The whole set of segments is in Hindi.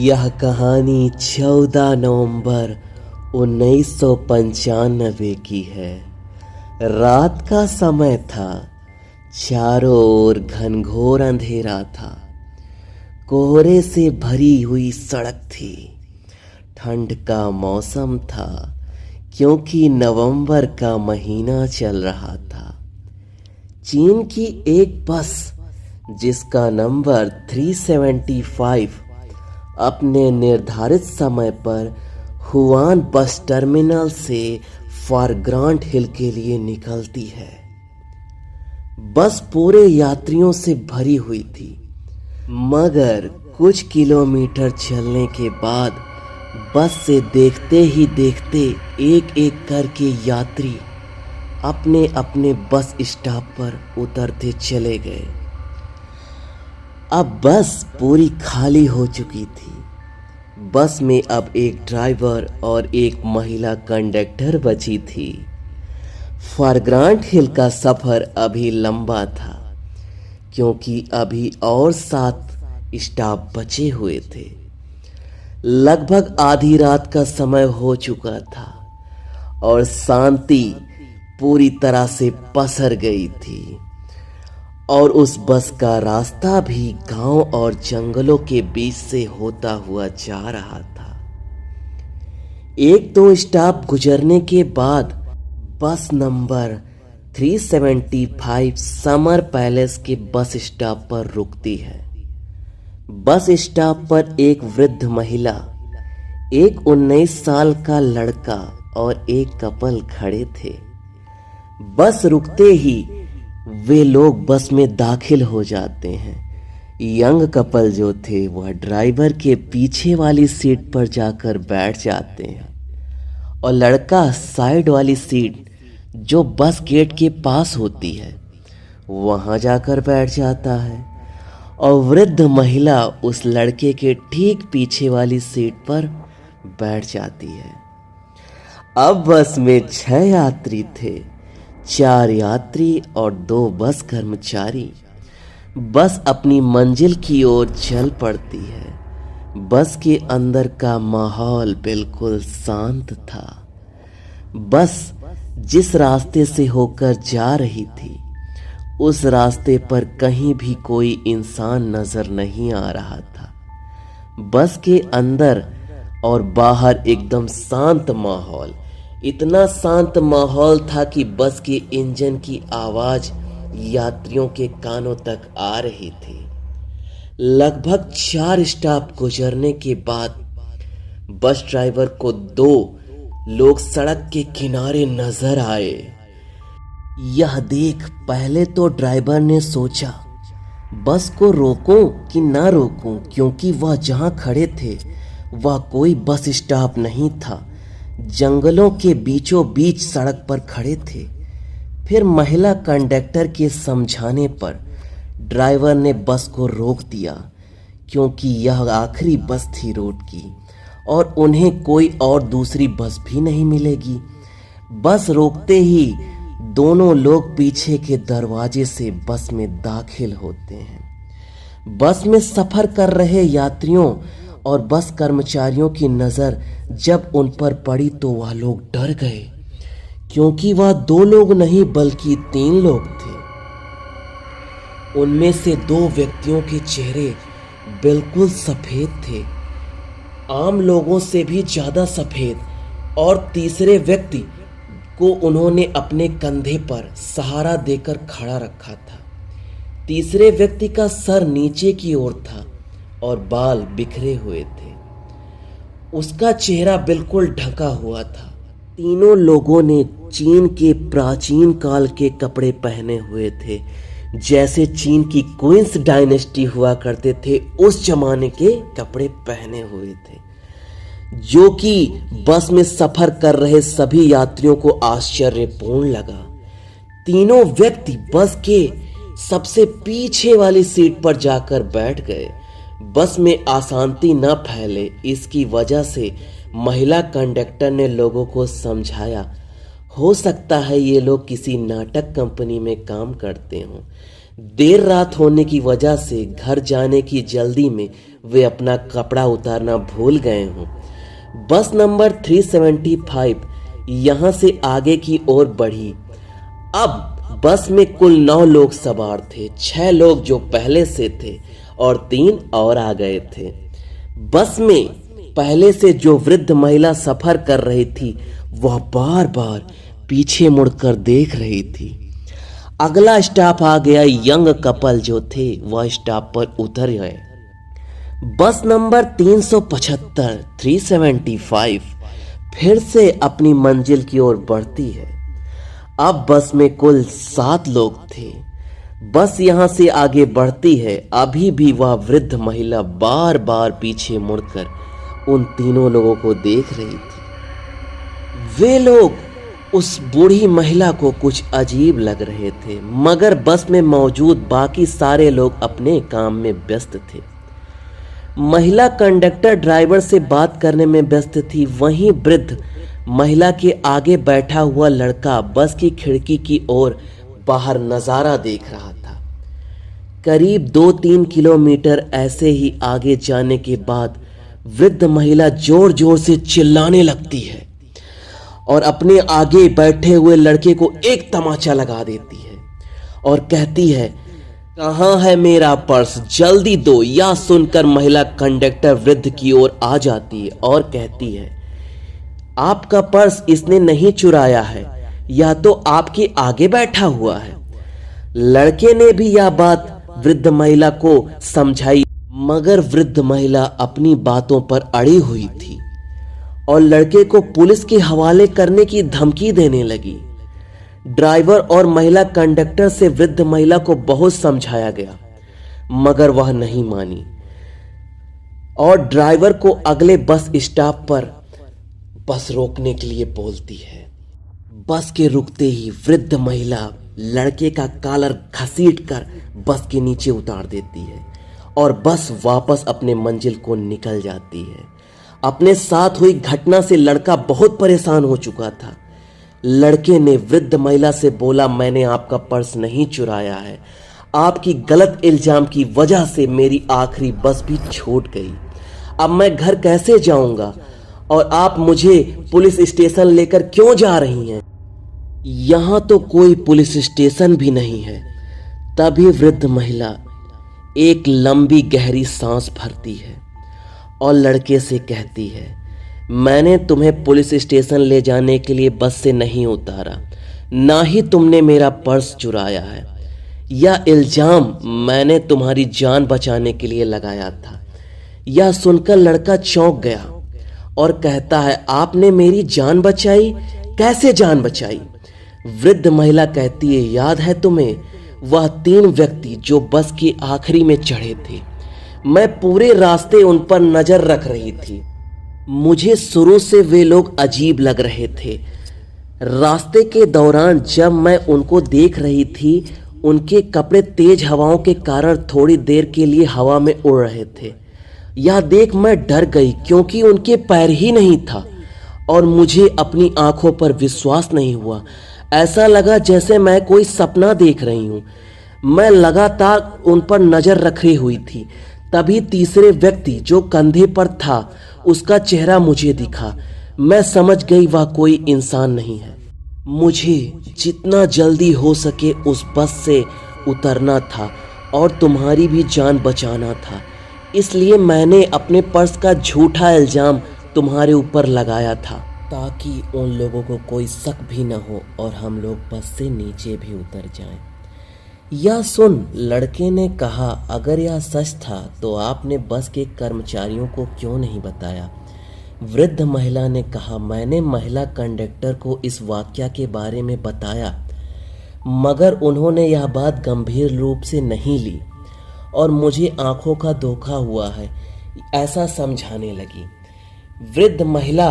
यह कहानी 14 नवंबर 1995 की है। रात का समय था। चारों ओर घनघोर अंधेरा था। कोहरे से भरी हुई सड़क थी। ठंड का मौसम था क्योंकि नवंबर का महीना चल रहा था। चीन की एक बस जिसका नंबर 375 अपने निर्धारित समय पर हुआन बस टर्मिनल से फॉरग्रांट हिल के लिए निकलती है। बस पूरे यात्रियों से भरी हुई थी, मगर कुछ किलोमीटर चलने के बाद बस से देखते ही देखते एक एक करके यात्री अपने अपने बस स्टॉप पर उतरते चले गए। अब बस पूरी खाली हो चुकी थी। बस में अब एक ड्राइवर और एक महिला कंडक्टर बची थी। फॉरग्रांट हिल का सफर अभी लंबा था क्योंकि अभी और 7 स्टॉप बचे हुए थे। लगभग आधी रात का समय हो चुका था और शांति पूरी तरह से पसर गई थी और उस बस का रास्ता भी गांव और जंगलों के बीच से होता हुआ जा रहा था। 1-2 स्टॉप गुजरने के बाद बस नंबर 375 समर पैलेस के बस स्टॉप पर रुकती है। बस स्टॉप पर एक वृद्ध महिला, एक 19 साल का लड़का और एक कपल खड़े थे। बस रुकते ही वे लोग बस में दाखिल हो जाते हैं। यंग कपल जो थे वह ड्राइवर के पीछे वाली सीट पर जाकर बैठ जाते हैं और लड़का साइड वाली सीट जो बस गेट के पास होती है वहां जाकर बैठ जाता है और वृद्ध महिला उस लड़के के ठीक पीछे वाली सीट पर बैठ जाती है। अब बस में 6 यात्री थे, 4 यात्री और 2 बस कर्मचारी। बस अपनी मंजिल की ओर चल पड़ती है। बस के अंदर का माहौल बिल्कुल शांत था। बस जिस रास्ते से होकर जा रही थी उस रास्ते पर कहीं भी कोई इंसान नजर नहीं आ रहा था। बस के अंदर और बाहर एकदम शांत माहौल। इतना शांत माहौल था कि बस के इंजन की आवाज यात्रियों के कानों तक आ रही थी। लगभग 4 स्टॉप गुजरने के बाद बस ड्राइवर को 2 लोग सड़क के किनारे नजर आए। यह देख पहले तो ड्राइवर ने सोचा बस को रोकूं कि ना रोकूं, क्योंकि वह जहां खड़े थे वह कोई बस स्टॉप नहीं था। जंगलों के बीचों बीच सड़क पर खड़े थे। फिर महिला कंडक्टर के समझाने पर ड्राइवर ने बस को रोक दिया क्योंकि यह आखिरी बस थी रोड की और उन्हें कोई और दूसरी बस भी नहीं मिलेगी। बस रोकते ही दोनों लोग पीछे के दरवाजे से बस में दाखिल होते हैं। बस में सफर कर रहे यात्रियों और बस कर्मचारियों की नजर जब उन पर पड़ी तो वह लोग डर गए क्योंकि वह 2 लोग नहीं बल्कि 3 लोग थे। उनमें से 2 व्यक्तियों के चेहरे बिल्कुल सफेद थे, आम लोगों से भी ज्यादा सफेद, और तीसरे व्यक्ति को उन्होंने अपने कंधे पर सहारा देकर खड़ा रखा था। तीसरे व्यक्ति का सर नीचे की ओर था और बाल बिखरे हुए थे। उसका चेहरा बिल्कुल ढका हुआ था। तीनों लोगों ने चीन के प्राचीन काल के कपड़े पहने हुए थे, जैसे चीन की क्वींस डायनेस्टी हुआ करते थे उस जमाने के कपड़े पहने हुए थे, जो कि बस में सफर कर रहे सभी यात्रियों को आश्चर्यपूर्ण लगा। तीनों व्यक्ति बस के सबसे पीछे वाली सीट पर जाकर बैठ गए। बस में अशांति न फैले इसकी वजह से महिला कंडक्टर ने लोगों को समझाया, हो सकता है ये लोग किसी नाटक कंपनी में काम करते हों, देर रात होने की वजह से घर जाने की जल्दी में वे अपना कपड़ा उतारना भूल गए हों। बस नंबर 375 यहां से आगे की ओर बढ़ी। अब बस में कुल 9 लोग सवार थे, 6 लोग जो पहले से थे और 3 और आ गए थे। बस में पहले से जो वृद्ध महिला सफर कर रही थी वह बार बार पीछे मुड़कर देख रही थी। अगला स्टॉप आ गया। यंग कपल जो थे वह स्टॉप पर उतर गए। बस नंबर 375 375 फिर से अपनी मंजिल की ओर बढ़ती है। अब बस में कुल 7 लोग थे। बस यहां से आगे बढ़ती है। अभी भी वह वृद्ध महिला बार बार पीछे मुड़कर उन तीनों लोगों को देख रही थी। वे लोग उस बूढ़ी महिला को कुछ अजीब लग रहे थे, मगर बस में मौजूद बाकी सारे लोग अपने काम में व्यस्त थे। महिला कंडक्टर ड्राइवर से बात करने में व्यस्त थी। वहीं वृद्ध महिला के आगे बैठा हुआ लड़का बस की खिड़की की ओर बाहर नजारा देख रहा था। करीब 2-3 किलोमीटर ऐसे ही आगे जाने के बाद वृद्ध महिला जोर जोर से चिल्लाने लगती है और अपने आगे बैठे हुए लड़के को एक तमाचा लगा देती है और कहती है, कहाँ है मेरा पर्स, जल्दी दो। यह सुनकर महिला कंडक्टर वृद्ध की ओर आ जाती है और कहती है, आपका पर्स इसने नहीं चुराया है, यह तो आपके आगे बैठा हुआ है। लड़के ने भी यह बात वृद्ध महिला को समझाई, मगर वृद्ध महिला अपनी बातों पर अड़ी हुई थी और लड़के को पुलिस के हवाले करने की धमकी देने लगी। ड्राइवर और महिला कंडक्टर से वृद्ध महिला को बहुत समझाया गया, मगर वह नहीं मानी और ड्राइवर को अगले बस स्टॉप पर बस रोकने के लिए बोलती है। बस के रुकते ही वृद्ध महिला लड़के का कॉलर घसीटकर बस के नीचे उतार देती है और बस वापस अपने मंजिल को निकल जाती है। अपने साथ हुई घटना से लड़का बहुत परेशान हो चुका था। लड़के ने वृद्ध महिला से बोला, मैंने आपका पर्स नहीं चुराया है, आपकी गलत इल्जाम की वजह से मेरी आखिरी बस भी छूट गई। अब मैं घर कैसे जाऊंगा और आप मुझे पुलिस स्टेशन लेकर क्यों जा रही हैं? यहां तो कोई पुलिस स्टेशन भी नहीं है। तभी वृद्ध महिला एक लंबी गहरी सांस भरती है और लड़के से कहती है, मैंने तुम्हें पुलिस स्टेशन ले जाने के लिए बस से नहीं उतारा, ना ही तुमने मेरा पर्स चुराया है। यह इल्जाम मैंने तुम्हारी जान बचाने के लिए लगाया था। यह सुनकर लड़का चौंक गया और कहता है, आपने मेरी जान बचाई? कैसे जान बचाई? वृद्ध महिला कहती है, याद है तुम्हें वह 3 व्यक्ति जो बस के आखिरी में चढ़े थे? मैं पूरे रास्ते उन पर नजर रख रही थी। मुझे शुरू से वे लोग अजीब लग रहे थे। रास्ते के दौरान जब मैं उनको देख रही थी, उनके कपड़े तेज हवाओं के कारण थोड़ी देर के लिए हवा में उड़ रहे थे। यह देख मैं डर गई क्योंकि उनके पैर ही नहीं था और मुझे अपनी आंखों पर विश्वास नहीं हुआ। ऐसा लगा जैसे मैं कोई सपना देख रही हूँ। मैं लगातार उन पर नजर रखे हुई थी। तभी तीसरे व्यक्ति जो कंधे पर था, उसका चेहरा मुझे दिखा। मैं समझ गई वह कोई इंसान नहीं है। मुझे जितना जल्दी हो सके उस बस से उतरना था और तुम्हारी भी जान बचाना था। इसलिए मैंने अपने पर्स का झूठा इल्जाम तुम्हारे ऊपर लगाया था ताकि उन लोगों को कोई शक भी न हो और हम लोग बस से नीचे भी उतर जाएं। यह सुन लड़के ने कहा, अगर यह सच था तो आपने बस के कर्मचारियों को क्यों नहीं बताया? वृद्ध महिला ने कहा, मैंने महिला कंडक्टर को इस वाकया के बारे में बताया, मगर उन्होंने यह बात गंभीर रूप से नहीं ली और मुझे आंखों का धोखा हुआ है, ऐसा समझाने लगी। वृद्ध महिला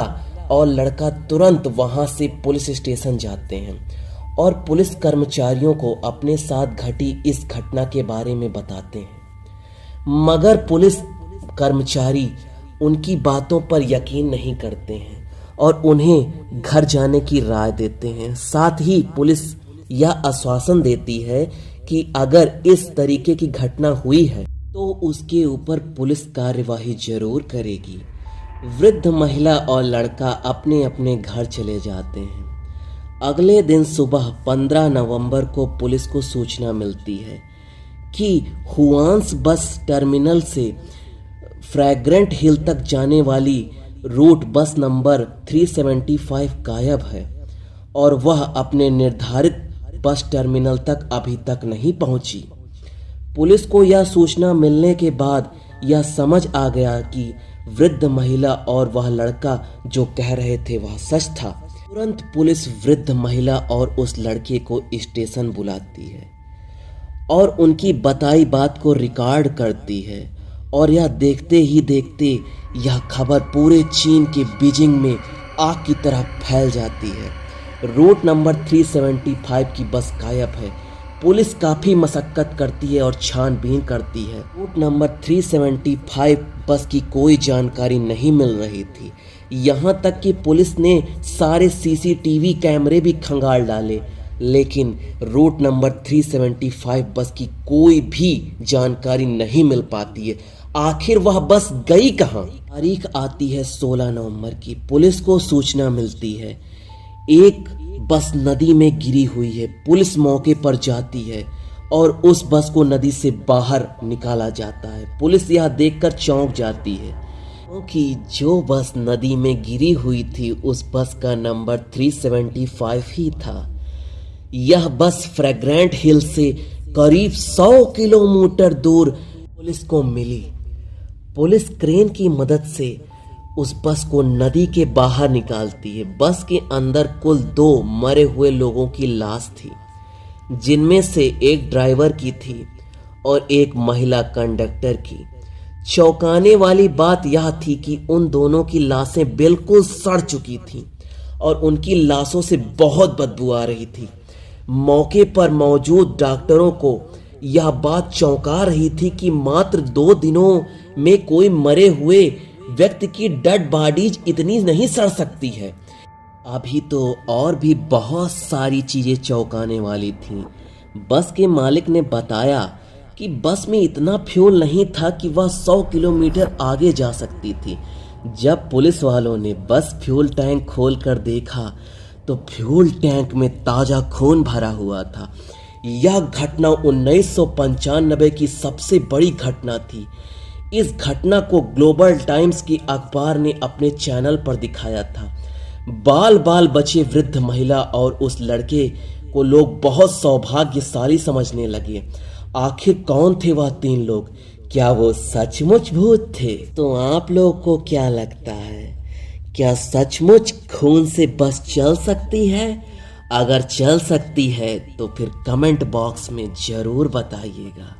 और लड़का तुरंत वहां से पुलिस स्टेशन जाते हैं और पुलिस कर्मचारियों को अपने साथ घटी इस घटना के बारे में बताते हैं, मगर पुलिस कर्मचारी उनकी बातों पर यकीन नहीं करते हैं और उन्हें घर जाने की राय देते हैं। साथ ही पुलिस यह आश्वासन देती है कि अगर इस तरीके की घटना हुई है तो उसके ऊपर पुलिस कार्यवाही जरूर करेगी। वृद्ध महिला और लड़का अपने अपने घर चले जाते हैं। अगले दिन सुबह 15 नवंबर को पुलिस को सूचना मिलती है कि हुआंस बस टर्मिनल से फ्रैग्रेंट हिल तक जाने वाली रूट बस नंबर 375 गायब है और वह अपने निर्धारित बस टर्मिनल तक अभी तक नहीं पहुंची। पुलिस को यह सूचना मिलने के बाद यह समझ आ गया कि वृद्ध महिला और वह लड़का जो कह रहे थे वह सच था। तुरंत पुलिस वृद्ध महिला और उस लड़के को स्टेशन बुलाती है और उनकी बताई बात को रिकॉर्ड करती है और यह देखते ही देखते यह खबर पूरे चीन के बीजिंग में आग की तरह फैल जाती है। रूट नंबर 375 की बस गायब है। पुलिस काफ़ी मशक्कत करती है और छानबीन करती है। रूट नंबर 375 बस की कोई जानकारी नहीं मिल रही थी। यहाँ तक कि पुलिस ने सारे सीसीटीवी कैमरे भी खंगाल डाले, लेकिन रूट नंबर 375 बस की कोई भी जानकारी नहीं मिल पाती है। आखिर वह बस गई कहाँ? तारीख आती है 16 नवंबर की। पुलिस को सूचना मिलती है एक बस नदी में गिरी हुई है। पुलिस मौके पर जाती है और उस बस को नदी से बाहर निकाला जाता है। पुलिस यह देखकर चौंक जाती है क्योंकि जो बस नदी में गिरी हुई थी उस बस का नंबर 375 ही था। यह बस फ्रैग्रेंट हिल से करीब 100 किलोमीटर दूर पुलिस को मिली। पुलिस क्रेन की मदद से उस बस को नदी के बाहर निकालती है। बस के अंदर कुल 2 मरे हुए लोगों की लाश थी, जिनमें से एक ड्राइवर की थी और एक महिला कंडक्टर की। चौंकाने वाली बात यह थी कि उन दोनों की लाशें बिल्कुल सड़ चुकी थीं और उनकी लाशों से बहुत बदबू आ रही थी। मौके पर मौजूद डॉक्टरों को यह बात चौंका रही थी कि मात्र 2 दिनों में कोई मरे हुए व्यक्ति की डेड बॉडीज इतनी नहीं सड़ सकती है। अभी तो और भी बहुत सारी चीजें चौंकाने वाली थीं। बस के मालिक ने बताया कि बस में इतना फ्यूल नहीं था कि वह 100 किलोमीटर आगे जा सकती थी। जब पुलिस वालों ने बस फ्यूल टैंक खोलकर देखा तो फ्यूल टैंक में ताजा खून भरा हुआ था। यह घटना 1995 की सबसे बड़ी घटना थी। इस घटना को ग्लोबल टाइम्स की अखबार ने अपने चैनल पर दिखाया था। बाल बाल बचे वृद्ध महिला और उस लड़के को लोग बहुत सौभाग्यशाली समझने लगे। आखिर कौन थे वह 3 लोग? क्या वो सचमुच भूत थे? तो आप लोगों को क्या लगता है, क्या सचमुच खून से बस चल सकती है? अगर चल सकती है तो फिर कमेंट बॉक्स में जरूर बताइएगा।